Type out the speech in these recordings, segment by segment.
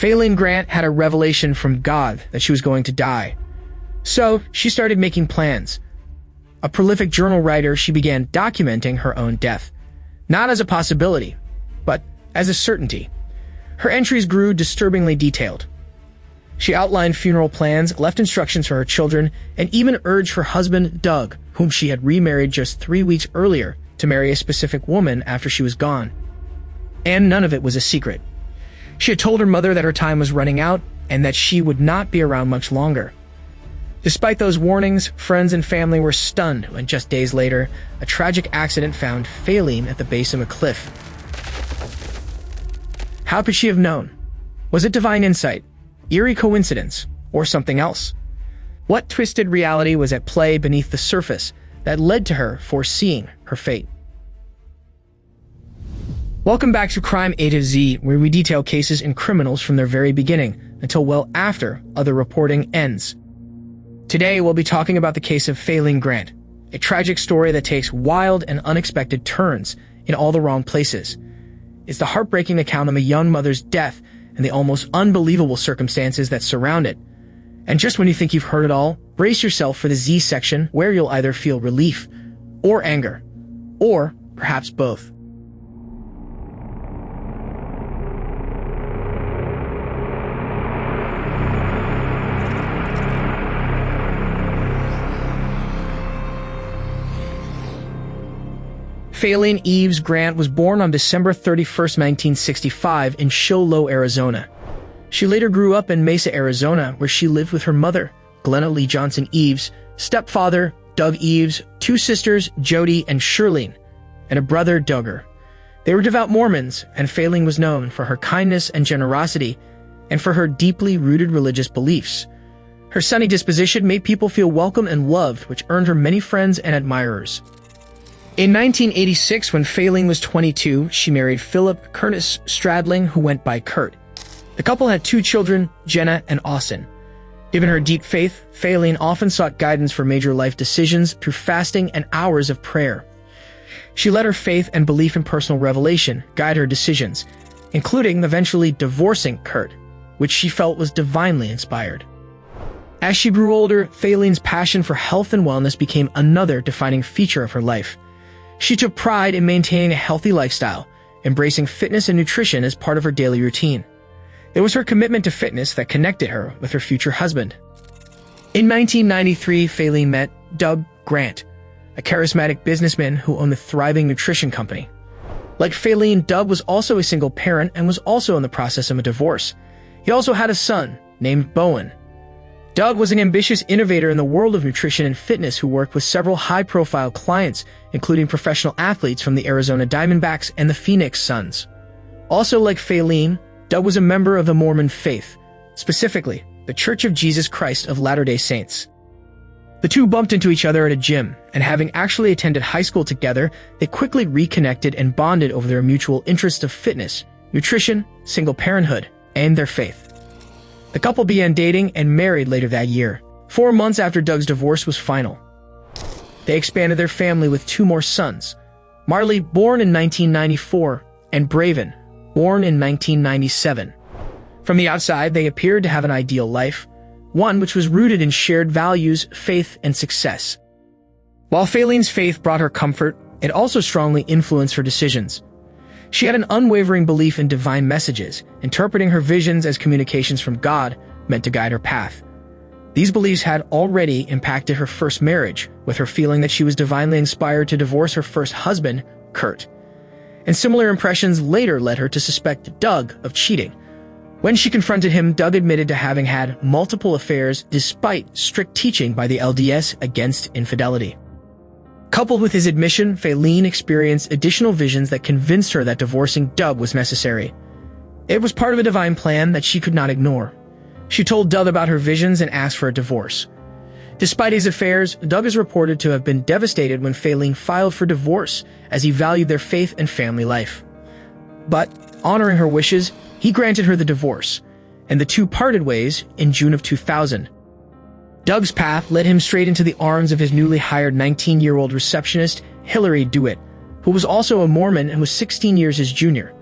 Faylene Grant had a revelation from God that she was going to die. So, she started making plans. A prolific journal writer, she began documenting her own death. Not as a possibility, but as a certainty. Her entries grew disturbingly detailed. She outlined funeral plans, left instructions for her children, and even urged her husband, Doug, whom she had remarried just 3 weeks earlier, to marry a specific woman after she was gone. And none of it was a secret. She had told her mother that her time was running out and that she would not be around much longer. Despite those warnings, friends and family were stunned when just days later, a tragic accident found Faylene at the base of a cliff. How could she have known? Was it divine insight, eerie coincidence, or something else? What twisted reality was at play beneath the surface that led to her foreseeing her fate? Welcome back to Crime A to Z, where we detail cases and criminals from their very beginning until well after other reporting ends. Today, we'll be talking about the case of Faylene Grant, a tragic story that takes wild and unexpected turns in all the wrong places. It's the heartbreaking account of a young mother's death and the almost unbelievable circumstances that surround it. And just when you think you've heard it all, brace yourself for the Z section, where you'll either feel relief or anger, or perhaps both. Faylene Eves Grant was born on December 31st, 1965 in Show Low, Arizona. She later grew up in Mesa, Arizona, where she lived with her mother, Glenna Lee Johnson Eves, stepfather, Doug Eves, 2 sisters, Jody and Shirlene, and a brother, Duggar. They were devout Mormons, and Faylene was known for her kindness and generosity, and for her deeply rooted religious beliefs. Her sunny disposition made people feel welcome and loved, which earned her many friends and admirers. In 1986, when Faylene was 22, she married Philip Curtis Stradling, who went by Kurt. The couple had 2 children, Jenna and Austin. Given her deep faith, Faylene often sought guidance for major life decisions through fasting and hours of prayer. She let her faith and belief in personal revelation guide her decisions, including eventually divorcing Kurt, which she felt was divinely inspired. As she grew older, Faylene's passion for health and wellness became another defining feature of her life. She took pride in maintaining a healthy lifestyle, embracing fitness and nutrition as part of her daily routine. It was her commitment to fitness that connected her with her future husband. In 1993, Faylene met Doug Grant, a charismatic businessman who owned a thriving nutrition company. Like Faylene, Doug was also a single parent and was also in the process of a divorce. He also had a son named Bowen. Doug was an ambitious innovator in the world of nutrition and fitness who worked with several high-profile clients, including professional athletes from the Arizona Diamondbacks and the Phoenix Suns. Also like Faylene, Doug was a member of the Mormon faith, specifically the Church of Jesus Christ of Latter-day Saints. The two bumped into each other at a gym, and having actually attended high school together, they quickly reconnected and bonded over their mutual interests of fitness, nutrition, single parenthood, and their faith. The couple began dating and married later that year, 4 months after Doug's divorce was final. They expanded their family with 2 more sons, Marley, born in 1994, and Braven, born in 1997. From the outside, they appeared to have an ideal life, one which was rooted in shared values, faith, and success. While Faylene's faith brought her comfort, it also strongly influenced her decisions. She had an unwavering belief in divine messages, interpreting her visions as communications from God meant to guide her path. These beliefs had already impacted her first marriage, with her feeling that she was divinely inspired to divorce her first husband, Kurt. And similar impressions later led her to suspect Doug of cheating. When she confronted him, Doug admitted to having had multiple affairs despite strict teaching by the LDS against infidelity. Coupled with his admission, Faylene experienced additional visions that convinced her that divorcing Doug was necessary. It was part of a divine plan that she could not ignore. She told Doug about her visions and asked for a divorce. Despite his affairs, Doug is reported to have been devastated when Faylene filed for divorce, as he valued their faith and family life. But, honoring her wishes, he granted her the divorce, and the two parted ways in June of 2000. Doug's path led him straight into the arms of his newly hired 19-year-old receptionist, Hillary DeWitt, who was also a Mormon and was 16 years his junior.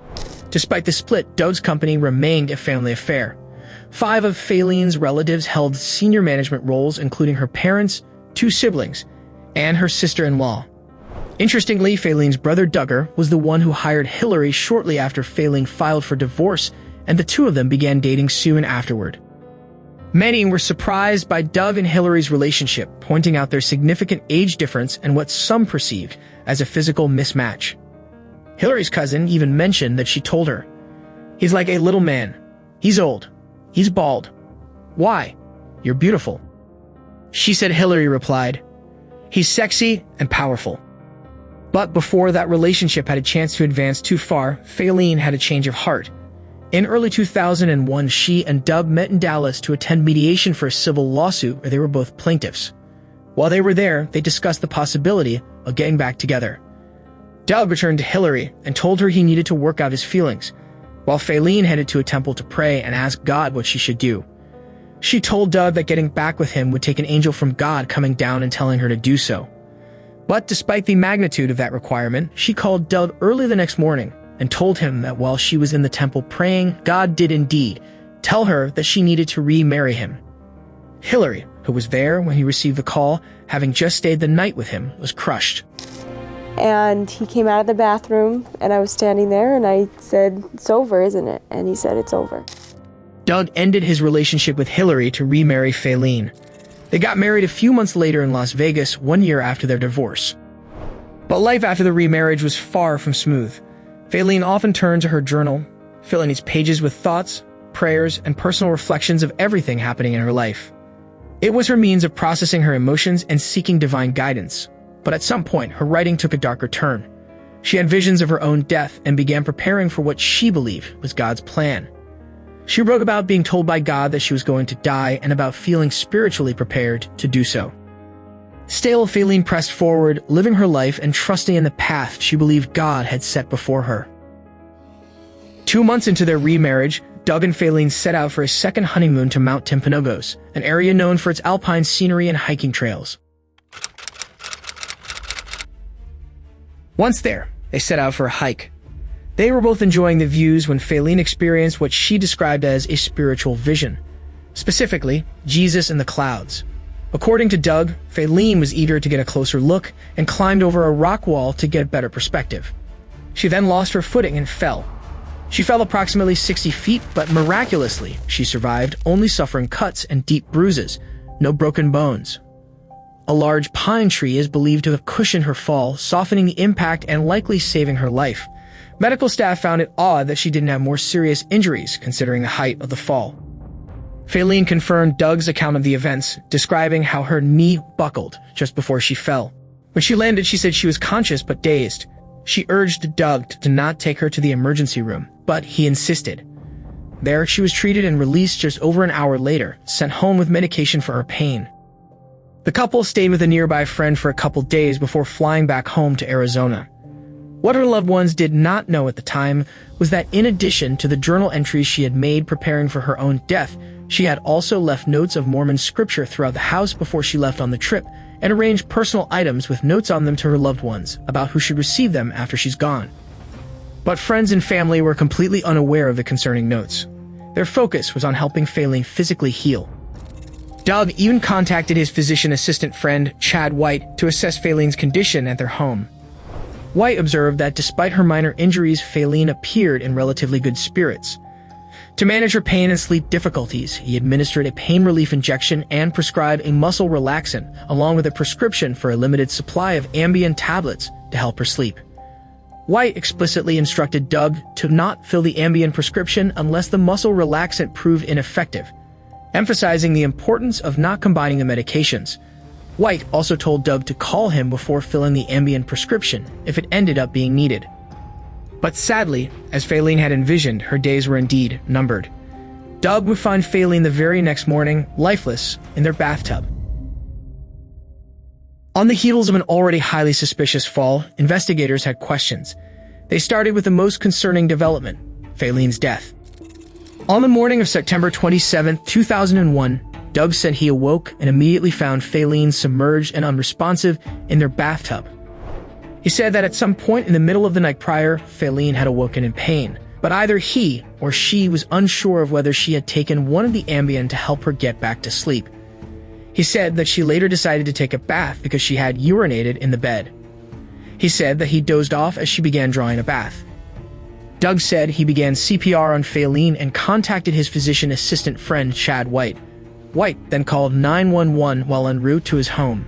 Despite the split, Doug's company remained a family affair. 5 of Faylene's relatives held senior management roles, including her parents, 2 siblings, and her sister-in-law. Interestingly, Faylene's brother Duggar was the one who hired Hillary shortly after Faylene filed for divorce, and the 2 of them began dating soon afterward. Many were surprised by Doug and Hillary's relationship, pointing out their significant age difference and what some perceived as a physical mismatch. Hillary's cousin even mentioned that she told her, "He's like a little man. He's old. He's bald. Why? You're beautiful." She said Hillary replied, "He's sexy and powerful." But before that relationship had a chance to advance too far, Faylene had a change of heart. In early 2001, she and Doug met in Dallas to attend mediation for a civil lawsuit where they were both plaintiffs. While they were there, they discussed the possibility of getting back together. Doug returned to Hillary and told her he needed to work out his feelings, while Faylene headed to a temple to pray and ask God what she should do. She told Doug that getting back with him would take an angel from God coming down and telling her to do so. But despite the magnitude of that requirement, she called Doug early the next morning and told him that while she was in the temple praying, God did indeed tell her that she needed to remarry him. Hillary, who was there when he received the call, having just stayed the night with him, was crushed. And he came out of the bathroom, and I was standing there, and I said, "It's over, isn't it?" And he said, "It's over." Doug ended his relationship with Hillary to remarry Faylene. They got married a few months later in Las Vegas, 1 year after their divorce. But life after the remarriage was far from smooth. Faylene often turned to her journal, filling its pages with thoughts, prayers, and personal reflections of everything happening in her life. It was her means of processing her emotions and seeking divine guidance. But at some point, her writing took a darker turn. She had visions of her own death and began preparing for what she believed was God's plan. She wrote about being told by God that she was going to die and about feeling spiritually prepared to do so. Still, Faylene pressed forward, living her life and trusting in the path she believed God had set before her. 2 months into their remarriage, Doug and Faylene set out for a second honeymoon to Mount Timpanogos, an area known for its alpine scenery and hiking trails. Once there, they set out for a hike. They were both enjoying the views when Faylene experienced what she described as a spiritual vision, specifically Jesus in the clouds. According to Doug, Faylene was eager to get a closer look and climbed over a rock wall to get better perspective. She then lost her footing and fell. She fell approximately 60 feet, but miraculously, she survived, only suffering cuts and deep bruises, no broken bones. A large pine tree is believed to have cushioned her fall, softening the impact and likely saving her life. Medical staff found it odd that she didn't have more serious injuries, considering the height of the fall. Faylene confirmed Doug's account of the events, describing how her knee buckled just before she fell. When she landed, she said she was conscious but dazed. She urged Doug to not take her to the emergency room, but he insisted. There, she was treated and released just over an hour later, sent home with medication for her pain. The couple stayed with a nearby friend for a couple days before flying back home to Arizona. What her loved ones did not know at the time was that in addition to the journal entries she had made preparing for her own death, she had also left notes of Mormon scripture throughout the house before she left on the trip and arranged personal items with notes on them to her loved ones about who should receive them after she's gone. But friends and family were completely unaware of the concerning notes. Their focus was on helping Faylene physically heal. Doug even contacted his physician assistant friend, Chad White, to assess Faylene's condition at their home. White observed that despite her minor injuries, Faylene appeared in relatively good spirits. To manage her pain and sleep difficulties, he administered a pain relief injection and prescribed a muscle relaxant, along with a prescription for a limited supply of Ambien tablets to help her sleep. White explicitly instructed Doug to not fill the Ambien prescription unless the muscle relaxant proved ineffective, emphasizing the importance of not combining the medications. White also told Doug to call him before filling the Ambien prescription if it ended up being needed. But sadly, as Faylene had envisioned, her days were indeed numbered. Doug would find Faylene the very next morning, lifeless, in their bathtub. On the heels of an already highly suspicious fall, investigators had questions. They started with the most concerning development, Faylene's death. On the morning of September 27, 2001, Doug said he awoke and immediately found Faylene submerged and unresponsive in their bathtub. He said that at some point in the middle of the night prior, Faylene had awoken in pain, But either he or she was unsure of whether she had taken one of the Ambien to help her get back to sleep. He said that she later decided to take a bath because she had urinated in the bed. He said that he dozed off as she began drawing a bath. Doug said he began CPR on Faylene and contacted his physician assistant friend Chad White. White then called 911 while en route to his home.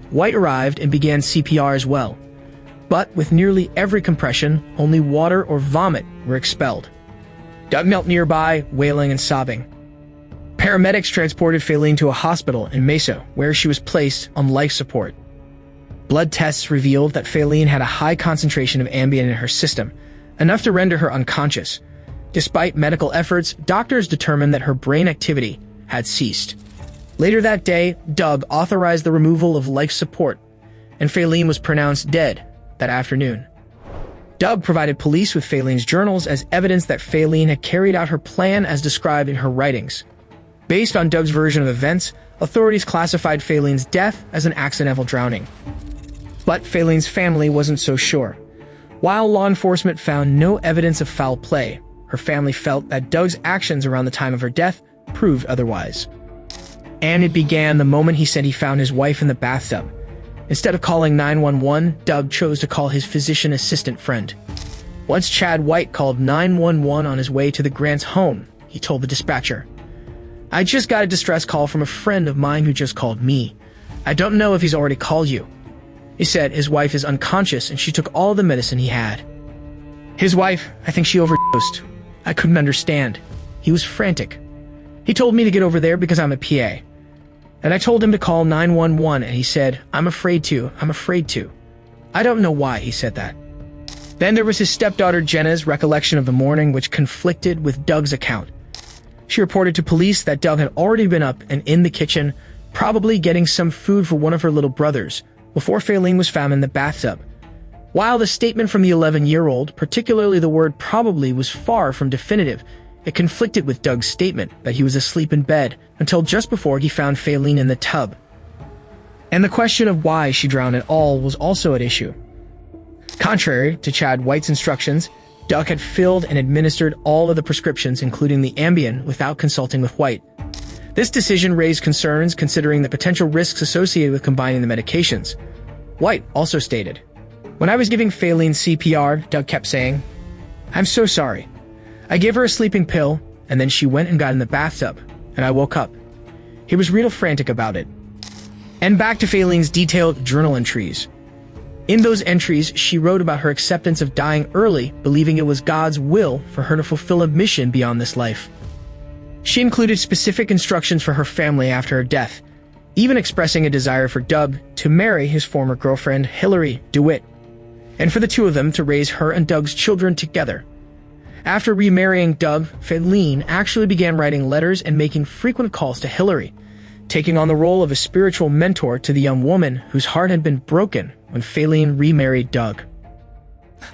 White arrived and began CPR as well, but with nearly every compression, only water or vomit were expelled. Doug knelt nearby, wailing and sobbing. Paramedics transported Faylene to a hospital in Mesa, where she was placed on life support. Blood tests revealed that Faylene had a high concentration of Ambien in her system, enough to render her unconscious. Despite medical efforts, doctors determined that her brain activity had ceased. Later that day, Doug authorized the removal of life support, and Faylene was pronounced dead that afternoon. Doug provided police with Faylene's journals as evidence that Faylene had carried out her plan as described in her writings. Based on Doug's version of events, authorities classified Faylene's death as an accidental drowning. But Faylene's family wasn't so sure. While law enforcement found no evidence of foul play, her family felt that Doug's actions around the time of her death proved otherwise. And it began the moment he said he found his wife in the bathtub. Instead of calling 911, Doug chose to call his physician assistant friend. Once Chad White called 911 on his way to the Grant's home, he told the dispatcher, "I just got a distress call from a friend of mine who just called me. I don't know if he's already called you." He said his wife is unconscious and she took all the medicine he had. His wife, I think she overdosed. I couldn't understand. He was frantic. He told me to get over there because I'm a PA. And I told him to call 911 and he said, I'm afraid to. I don't know why he said that. Then there was his stepdaughter Jenna's recollection of the morning, which conflicted with Doug's account. She reported to police that Doug had already been up and in the kitchen, probably getting some food for one of her little brothers, before Faylene was found in the bathtub. While the statement from the 11-year-old, particularly the word probably, was far from definitive, it conflicted with Doug's statement that he was asleep in bed until just before he found Faylene in the tub. And the question of why she drowned at all was also at issue. Contrary to Chad White's instructions, Doug had filled and administered all of the prescriptions, including the Ambien, without consulting with White. This decision raised concerns considering the potential risks associated with combining the medications. White also stated, "When I was giving Faylene CPR, Doug kept saying, 'I'm so sorry.' I gave her a sleeping pill, and then she went and got in the bathtub, and I woke up." He was real frantic about it. And back to Faylene's detailed journal entries. In those entries, she wrote about her acceptance of dying early, believing it was God's will for her to fulfill a mission beyond this life. She included specific instructions for her family after her death, even expressing a desire for Doug to marry his former girlfriend, Hillary DeWitt, and for the two of them to raise her and Doug's children together. After remarrying Doug, Faylene actually began writing letters and making frequent calls to Hillary, taking on the role of a spiritual mentor to the young woman whose heart had been broken when Faylene remarried Doug.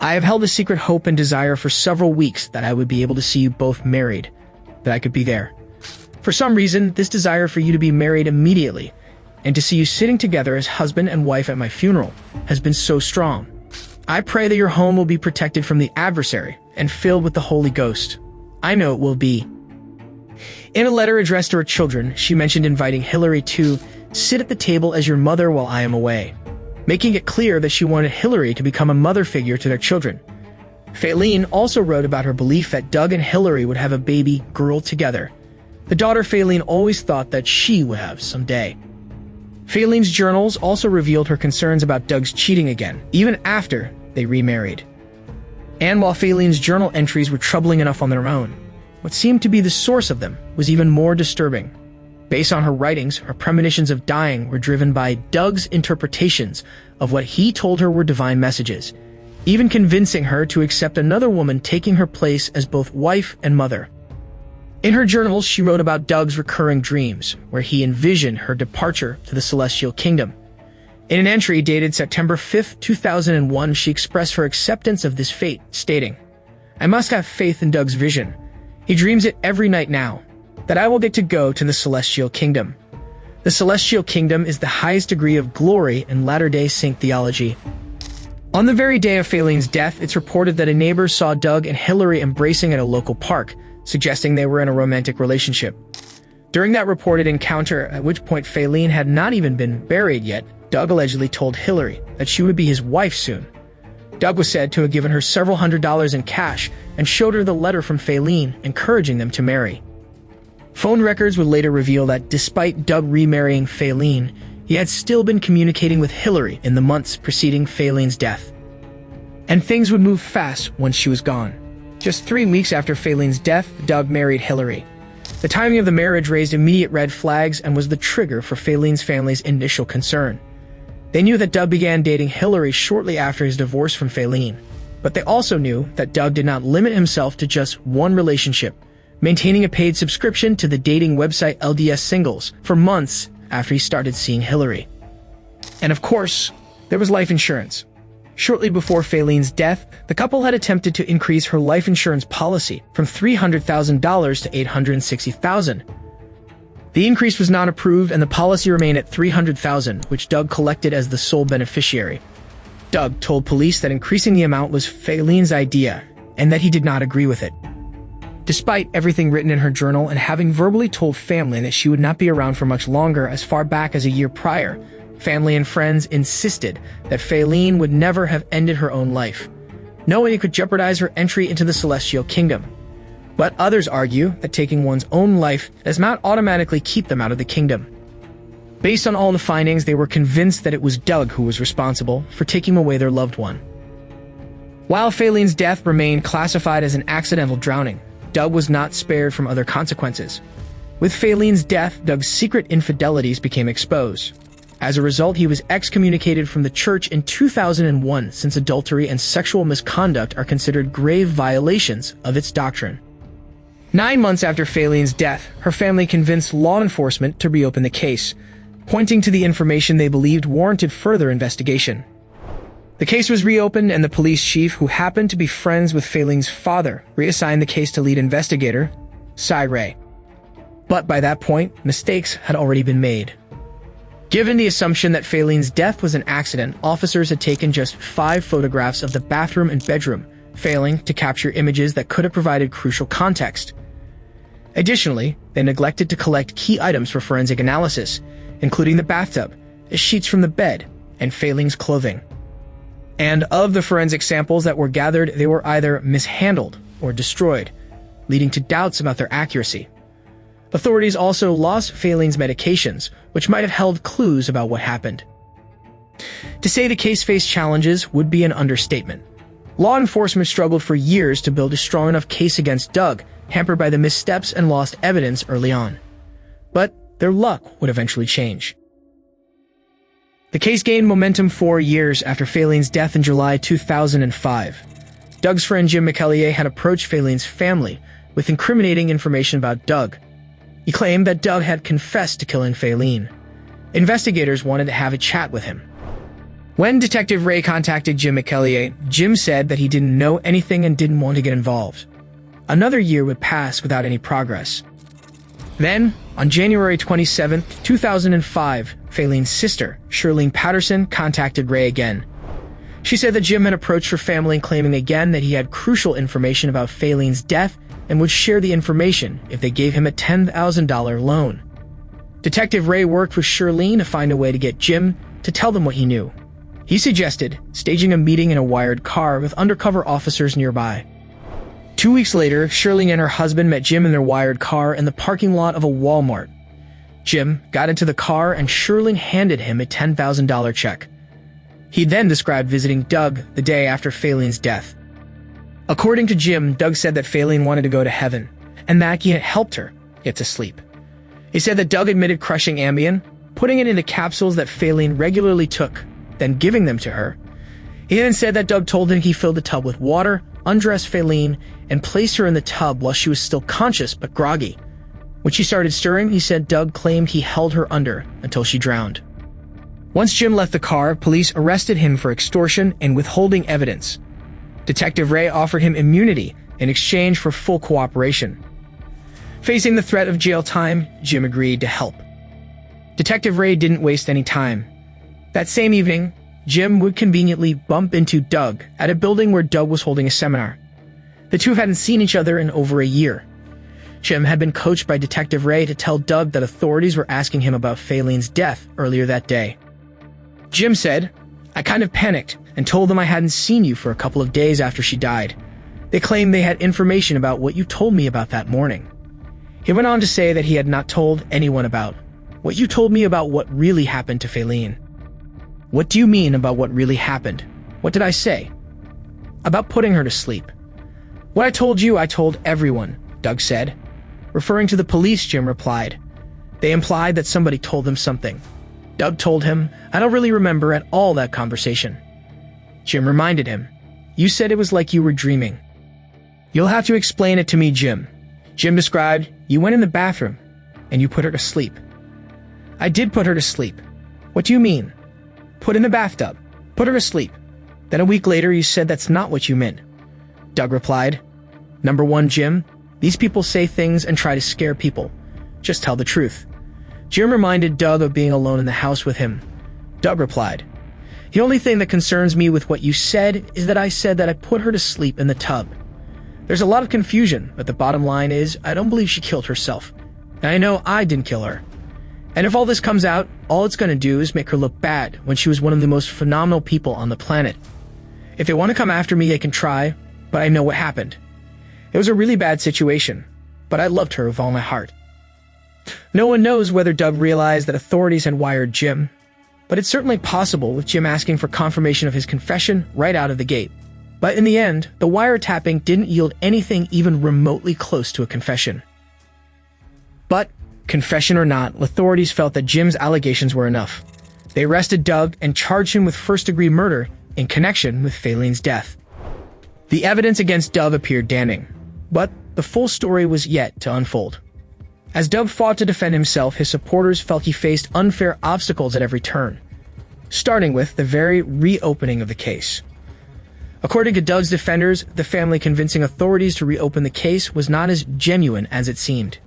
"I have held a secret hope and desire for several weeks that I would be able to see you both married, that I could be there. For some reason, this desire for you to be married immediately and to see you sitting together as husband and wife at my funeral has been so strong. I pray that your home will be protected from the adversary and filled with the Holy Ghost. I know it will be." In a letter addressed to her children, she mentioned inviting Hillary to sit at the table as your mother while I am away, making it clear that she wanted Hillary to become a mother figure to their children. Faylene also wrote about her belief that Doug and Hillary would have a baby girl together, the daughter Faylene always thought that she would have someday. Faylene's journals also revealed her concerns about Doug's cheating again, even after they remarried. And while Faylene's journal entries were troubling enough on their own, what seemed to be the source of them was even more disturbing. Based on her writings, her premonitions of dying were driven by Doug's interpretations of what he told her were divine messages, even convincing her to accept another woman taking her place as both wife and mother. In her journals, she wrote about Doug's recurring dreams, where he envisioned her departure to the celestial kingdom. In an entry dated September 5, 2001, she expressed her acceptance of this fate, stating, "I must have faith in Doug's vision. He dreams it every night now, that I will get to go to the celestial kingdom. The celestial kingdom is the highest degree of glory in Latter-day Saint theology. On the very day of Faylene's death, it's reported that a neighbor saw Doug and Hillary embracing at a local park, suggesting they were in a romantic relationship. During that reported encounter, at which point Faylene had not even been buried yet, Doug allegedly told Hillary that she would be his wife soon. Doug was said to have given her several $100s in cash and showed her the letter from Faylene encouraging them to marry. Phone records would later reveal that despite Doug remarrying Faylene, he had still been communicating with Hillary in the months preceding Faylene's death. And things would move fast once she was gone. Just 3 weeks after Faylene's death, Doug married Hillary. The timing of the marriage raised immediate red flags and was the trigger for Faylene's family's initial concern. They knew that Doug began dating Hillary shortly after his divorce from Faylene, but they also knew that Doug did not limit himself to just one relationship, maintaining a paid subscription to the dating website LDS Singles for months after he started seeing Hillary. And of course, there was life insurance. Shortly before Faylene's death, the couple had attempted to increase her life insurance policy from $300,000 to $860,000. The increase was not approved and the policy remained at $300,000, which Doug collected as the sole beneficiary. Doug told police that increasing the amount was Faylene's idea and that he did not agree with it. Despite everything written in her journal and having verbally told family that she would not be around for much longer as far back as a year prior, family and friends insisted that Faylene would never have ended her own life, knowing it could jeopardize her entry into the celestial kingdom. But others argue that taking one's own life does not automatically keep them out of the kingdom. Based on all the findings, they were convinced that it was Doug who was responsible for taking away their loved one. While Faylene's death remained classified as an accidental drowning, Doug was not spared from other consequences. With Faylene's death, Doug's secret infidelities became exposed. As a result, he was excommunicated from the church in 2001 since adultery and sexual misconduct are considered grave violations of its doctrine. 9 months after Faylene's death, her family convinced law enforcement to reopen the case, pointing to the information they believed warranted further investigation. The case was reopened and the police chief, who happened to be friends with Faylene's father, reassigned the case to lead investigator, Cy Ray. But by that point, mistakes had already been made. Given the assumption that Faylene's death was an accident, officers had taken just 5 photographs of the bathroom and bedroom, failing to capture images that could have provided crucial context. Additionally, they neglected to collect key items for forensic analysis, including the bathtub, the sheets from the bed, and Faylene's clothing. And of the forensic samples that were gathered, they were either mishandled or destroyed, leading to doubts about their accuracy. Authorities also lost Faylene's medications, which might have held clues about what happened. To say the case faced challenges would be an understatement. Law enforcement struggled for years to build a strong enough case against Doug, hampered by the missteps and lost evidence early on. But their luck would eventually change. The case gained momentum 4 years after Faylene's death in July 2005. Doug's friend Jim McEllier had approached Faylene's family with incriminating information about Doug. He claimed that Doug had confessed to killing Faylene. Investigators wanted to have a chat with him. When Detective Ray contacted Jim McEllier, Jim said that he didn't know anything and didn't want to get involved. Another year would pass without any progress. Then, on January 27, 2005, Faylene's sister, Shirlene Patterson, contacted Ray again. She said that Jim had approached her family claiming again that he had crucial information about Faylene's death and would share the information if they gave him a $10,000 loan. Detective Ray worked with Shirlene to find a way to get Jim to tell them what he knew. He suggested staging a meeting in a wired car with undercover officers nearby. 2 weeks later, Shirlene and her husband met Jim in their wired car in the parking lot of a Walmart. Jim got into the car and Shirlene handed him a $10,000 check. He then described visiting Doug the day after Faylene's death. According to Jim, Doug said that Faylene wanted to go to heaven, and that he had helped her get to sleep. He said that Doug admitted crushing Ambien, putting it into capsules that Faylene regularly took, then giving them to her. He then said that Doug told him he filled the tub with water, undressed Faylene, and placed her in the tub while she was still conscious but groggy. When she started stirring, he said Doug claimed he held her under until she drowned. Once Jim left the car, police arrested him for extortion and withholding evidence. Detective Ray offered him immunity in exchange for full cooperation. Facing the threat of jail time, Jim agreed to help. Detective Ray didn't waste any time. That same evening, Jim would conveniently bump into Doug at a building where Doug was holding a seminar. The two hadn't seen each other in over a year. Jim had been coached by Detective Ray to tell Doug that authorities were asking him about Faylene's death earlier that day. Jim said, "I kind of panicked and told them I hadn't seen you for a couple of days after she died. They claimed they had information about what you told me about that morning." He went on to say that he had not told anyone about what you told me about what really happened to Faylene. "What do you mean about what really happened? What did I say?" "About putting her to sleep." "What I told you, I told everyone," Doug said. Referring to the police, Jim replied, "They implied that somebody told them something." Doug told him, "I don't really remember at all that conversation." Jim reminded him, "You said it was like you were dreaming." "You'll have to explain it to me, Jim." Jim described, "You went in the bathroom, and you put her to sleep." "I did put her to sleep." "What do you mean?" "Put in the bathtub. Put her to sleep. Then a week later you said that's not what you meant." Doug replied, "Number one, Jim, these people say things and try to scare people. Just tell the truth." Jim reminded Doug of being alone in the house with him. Doug replied, "The only thing that concerns me with what you said is that I said that I put her to sleep in the tub. There's a lot of confusion, but the bottom line is I don't believe she killed herself. And I know I didn't kill her. And if all this comes out, all it's going to do is make her look bad when she was one of the most phenomenal people on the planet. If they want to come after me, they can try, but I know what happened. It was a really bad situation, but I loved her with all my heart." No one knows whether Doug realized that authorities had wired Jim, but it's certainly possible with Jim asking for confirmation of his confession right out of the gate. But in the end, the wiretapping didn't yield anything even remotely close to a confession. But, confession or not, authorities felt that Jim's allegations were enough. They arrested Doug and charged him with first-degree murder in connection with Faylene's death. The evidence against Doug appeared damning, but the full story was yet to unfold. As Doug fought to defend himself, his supporters felt he faced unfair obstacles at every turn, starting with the very reopening of the case. According to Doug's defenders, the family convincing authorities to reopen the case was not as genuine as it seemed.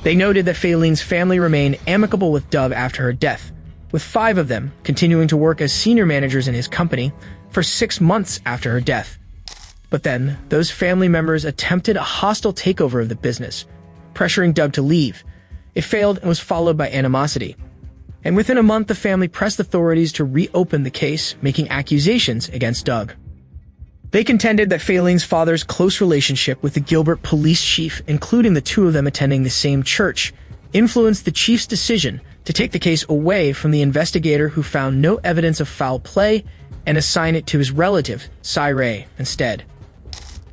They noted that Faylene's family remained amicable with Doug after her death, with 5 of them continuing to work as senior managers in his company for 6 months after her death. But then, those family members attempted a hostile takeover of the business, pressuring Doug to leave. It failed and was followed by animosity. And within a month, the family pressed authorities to reopen the case, making accusations against Doug. They contended that Faylene's father's close relationship with the Gilbert police chief, including the 2 of them attending the same church, influenced the chief's decision to take the case away from the investigator who found no evidence of foul play and assign it to his relative, Cy Ray, instead.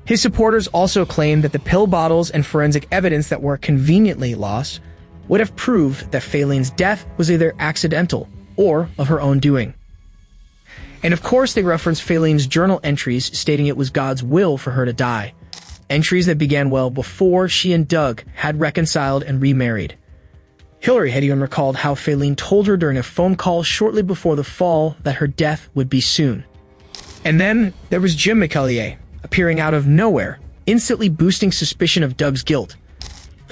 His supporters also claimed that the pill bottles and forensic evidence that were conveniently lost would have proved that Faylene's death was either accidental or of her own doing. And of course, they referenced Faylene's journal entries stating it was God's will for her to die. Entries that began well before she and Doug had reconciled and remarried. Hillary had even recalled how Faylene told her during a phone call shortly before the fall that her death would be soon. And then there was Jim McEllier, appearing out of nowhere, instantly boosting suspicion of Doug's guilt.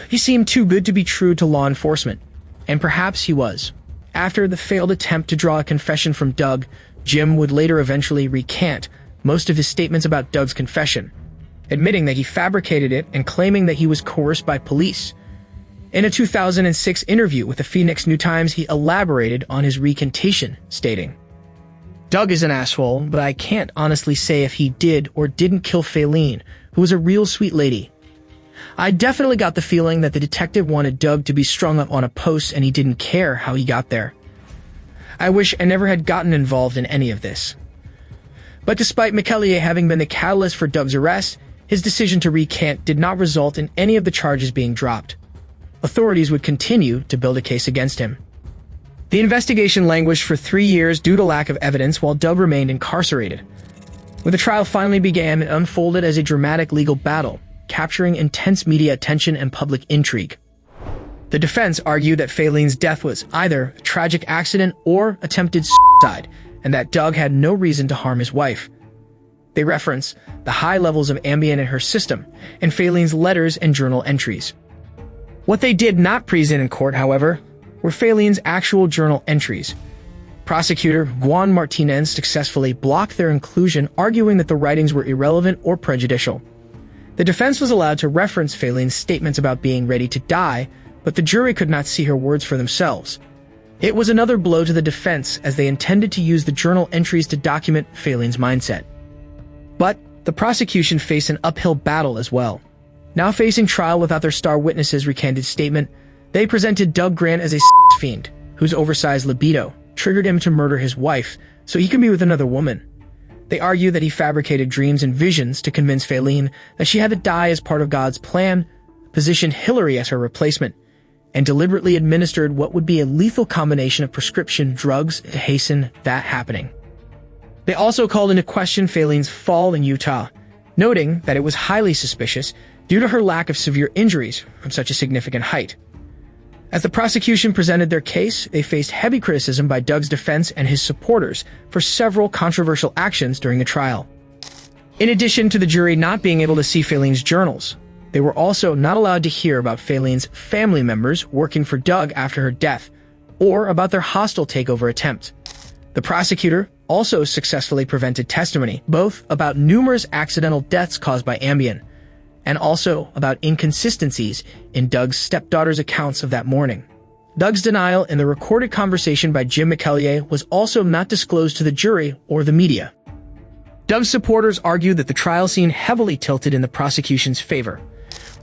He seemed too good to be true to law enforcement, and perhaps he was. After the failed attempt to draw a confession from Doug, Jim would later eventually recant most of his statements about Doug's confession, admitting that he fabricated it and claiming that he was coerced by police. In a 2006 interview with the Phoenix New Times, he elaborated on his recantation, stating, "Doug is an asshole, but I can't honestly say if he did or didn't kill Faylene, who was a real sweet lady. I definitely got the feeling that the detective wanted Doug to be strung up on a post and he didn't care how he got there. I wish I never had gotten involved in any of this." But despite McEllier having been the catalyst for Doug's arrest, his decision to recant did not result in any of the charges being dropped. Authorities would continue to build a case against him. The investigation languished for 3 years due to lack of evidence while Doug remained incarcerated. When the trial finally began, it unfolded as a dramatic legal battle, capturing intense media attention and public intrigue. The defense argued that Faylene's death was either a tragic accident or attempted suicide, and that Doug had no reason to harm his wife. They reference the high levels of Ambien in her system and Faylene's letters and journal entries. What they did not present in court, however, were Faylene's actual journal entries. Prosecutor Juan Martinez successfully blocked their inclusion, arguing that the writings were irrelevant or prejudicial. The defense was allowed to reference Faylene's statements about being ready to die, but the jury could not see her words for themselves. It was another blow to the defense, as they intended to use the journal entries to document Faylene's mindset. But the prosecution faced an uphill battle as well. Now facing trial without their star witness's recanted statement, they presented Doug Grant as a fiend, whose oversized libido triggered him to murder his wife so he could be with another woman. They argue that he fabricated dreams and visions to convince Faylene that she had to die as part of God's plan, positioned Hillary as her replacement, and deliberately administered what would be a lethal combination of prescription drugs to hasten that happening. They also called into question Faylene's fall in Utah, noting that it was highly suspicious due to her lack of severe injuries from such a significant height. As the prosecution presented their case, they faced heavy criticism by Doug's defense and his supporters for several controversial actions during the trial. In addition to the jury not being able to see Faylene's journals, they were also not allowed to hear about Faylene's family members working for Doug after her death, or about their hostile takeover attempt. The prosecutor also successfully prevented testimony, both about numerous accidental deaths caused by Ambien, and also about inconsistencies in Doug's stepdaughter's accounts of that morning. Doug's denial in the recorded conversation by Jim McEllier was also not disclosed to the jury or the media. Doug's supporters argued that the trial scene heavily tilted in the prosecution's favor.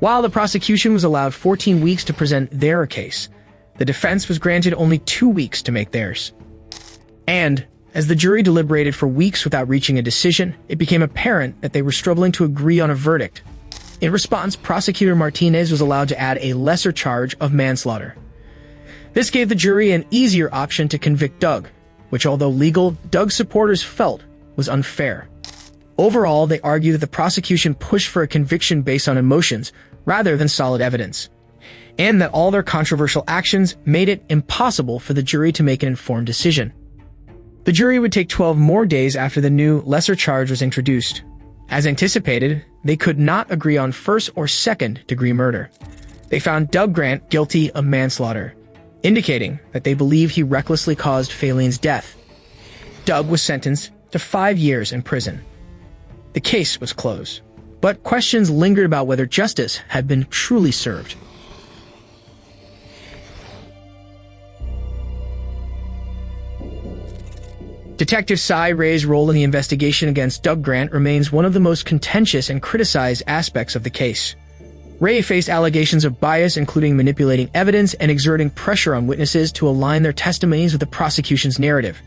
While the prosecution was allowed 14 weeks to present their case, the defense was granted only 2 weeks to make theirs. And, as the jury deliberated for weeks without reaching a decision, it became apparent that they were struggling to agree on a verdict. In response, Prosecutor Martinez was allowed to add a lesser charge of manslaughter. This gave the jury an easier option to convict Doug, which, although legal, Doug's supporters felt was unfair. Overall, they argued that the prosecution pushed for a conviction based on emotions rather than solid evidence, and that all their controversial actions made it impossible for the jury to make an informed decision. The jury would take 12 more days after the new, lesser charge was introduced. As anticipated, they could not agree on first or second-degree murder. They found Doug Grant guilty of manslaughter, indicating that they believe he recklessly caused Faylene's death. Doug was sentenced to 5 years in prison. The case was closed, but questions lingered about whether justice had been truly served. Detective Cy Ray's role in the investigation against Doug Grant remains one of the most contentious and criticized aspects of the case. Ray faced allegations of bias, including manipulating evidence and exerting pressure on witnesses to align their testimonies with the prosecution's narrative.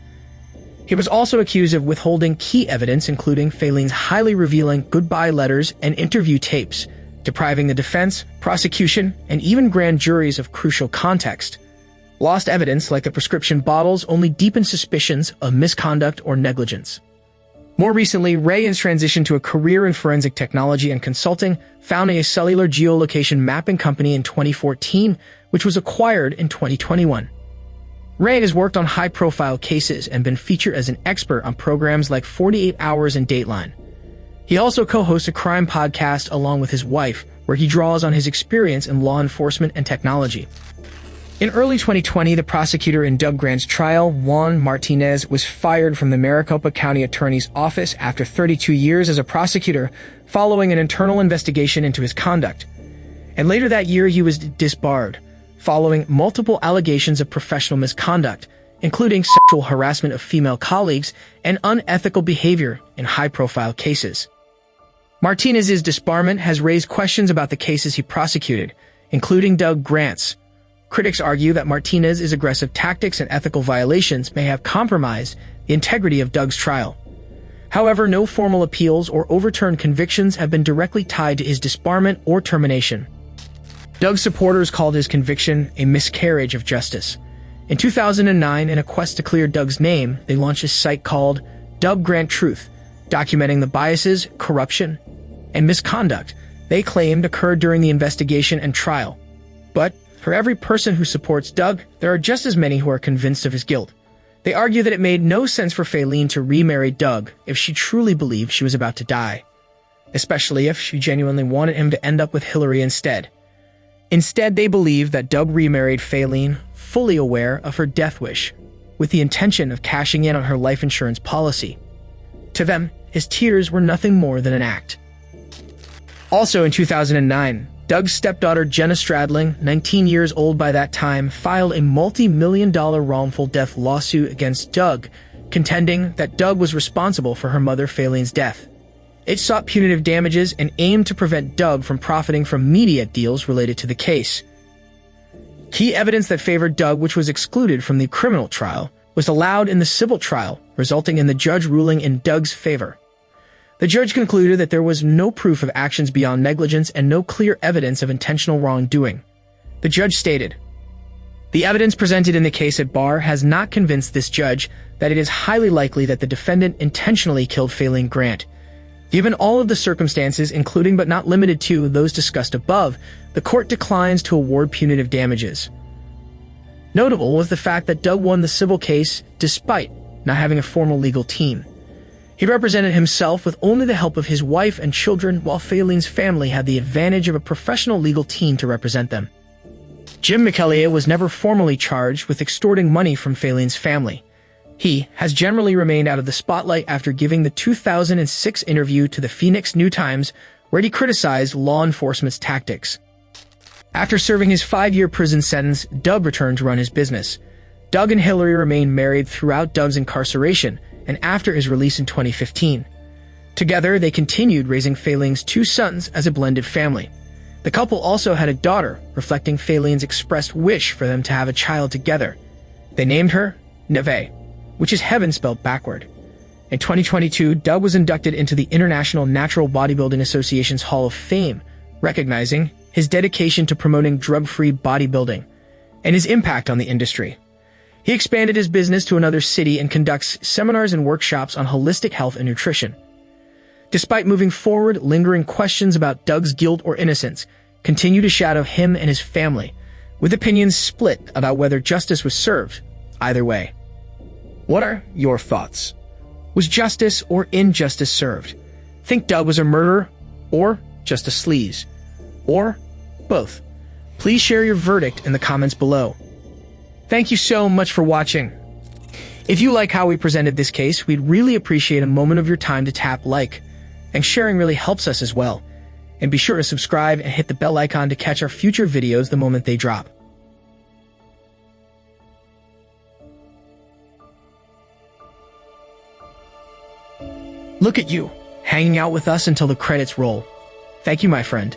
He was also accused of withholding key evidence, including Faylene's highly revealing goodbye letters and interview tapes, depriving the defense, prosecution, and even grand juries of crucial context. Lost evidence, like the prescription bottles, only deepened suspicions of misconduct or negligence. More recently, Ray has transitioned to a career in forensic technology and consulting, founding a cellular geolocation mapping company in 2014, which was acquired in 2021. Ray has worked on high-profile cases and been featured as an expert on programs like 48 Hours and Dateline. He also co-hosts a crime podcast along with his wife, where he draws on his experience in law enforcement and technology. In early 2020, the prosecutor in Doug Grant's trial, Juan Martinez, was fired from the Maricopa County Attorney's Office after 32 years as a prosecutor, following an internal investigation into his conduct. And later that year, he was disbarred, following multiple allegations of professional misconduct, including sexual harassment of female colleagues and unethical behavior in high-profile cases. Martinez's disbarment has raised questions about the cases he prosecuted, including Doug Grant's. Critics argue that Martinez's aggressive tactics and ethical violations may have compromised the integrity of Doug's trial. However, no formal appeals or overturned convictions have been directly tied to his disbarment or termination. Doug's supporters called his conviction a miscarriage of justice. In 2009, in a quest to clear Doug's name, they launched a site called Doug Grant Truth, documenting the biases, corruption, and misconduct they claimed occurred during the investigation and trial. But for every person who supports Doug, there are just as many who are convinced of his guilt. They argue that it made no sense for Faylene to remarry Doug if she truly believed she was about to die, especially if she genuinely wanted him to end up with Hillary instead. Instead, they believe that Doug remarried Faylene fully aware of her death wish. with the intention of cashing in on her life insurance policy. To them, his tears were nothing more than an act. Also in 2009, Doug's stepdaughter Jenna Stradling, 19 years old by that time, filed a multi-million-dollar wrongful death lawsuit against Doug, contending that Doug was responsible for her mother Faylene's death. It sought punitive damages and aimed to prevent Doug from profiting from media deals related to the case. Key evidence that favored Doug, which was excluded from the criminal trial, was allowed in the civil trial, resulting in the judge ruling in Doug's favor. The judge concluded that there was no proof of actions beyond negligence and no clear evidence of intentional wrongdoing. The judge stated, "The evidence presented in the case at bar has not convinced this judge that it is highly likely that the defendant intentionally killed Faylene Grant. Given all of the circumstances, including but not limited to those discussed above, the court declines to award punitive damages." Notable was the fact that Doug won the civil case despite not having a formal legal team. He represented himself with only the help of his wife and children, while Faylene's family had the advantage of a professional legal team to represent them. Jim McElliott was never formally charged with extorting money from Faylene's family. He has generally remained out of the spotlight after giving the 2006 interview to the Phoenix New-Times, where he criticized law enforcement's tactics. After serving his 5-year prison sentence, Doug returned to run his business. Doug and Hillary remained married throughout Doug's incarceration and after his release in 2015. Together, they continued raising Faylene's 2 sons as a blended family. The couple also had a daughter, reflecting Faylene's expressed wish for them to have a child together. They named her Neve, which is heaven spelled backward. In 2022, Doug was inducted into the International Natural Bodybuilding Association's Hall of Fame, recognizing his dedication to promoting drug-free bodybuilding and his impact on the industry. He expanded his business to another city and conducts seminars and workshops on holistic health and nutrition. Despite moving forward, lingering questions about Doug's guilt or innocence continue to shadow him and his family, with opinions split about whether justice was served either way. What are your thoughts? Was justice or injustice served? Think Doug was a murderer or just a sleaze? Or both? Please share your verdict in the comments below. Thank you so much for watching. If you like how we presented this case, we'd really appreciate a moment of your time to tap like, and sharing really helps us as well. And be sure to subscribe and hit the bell icon to catch our future videos the moment they drop. Look at you, hanging out with us until the credits roll. Thank you, my friend.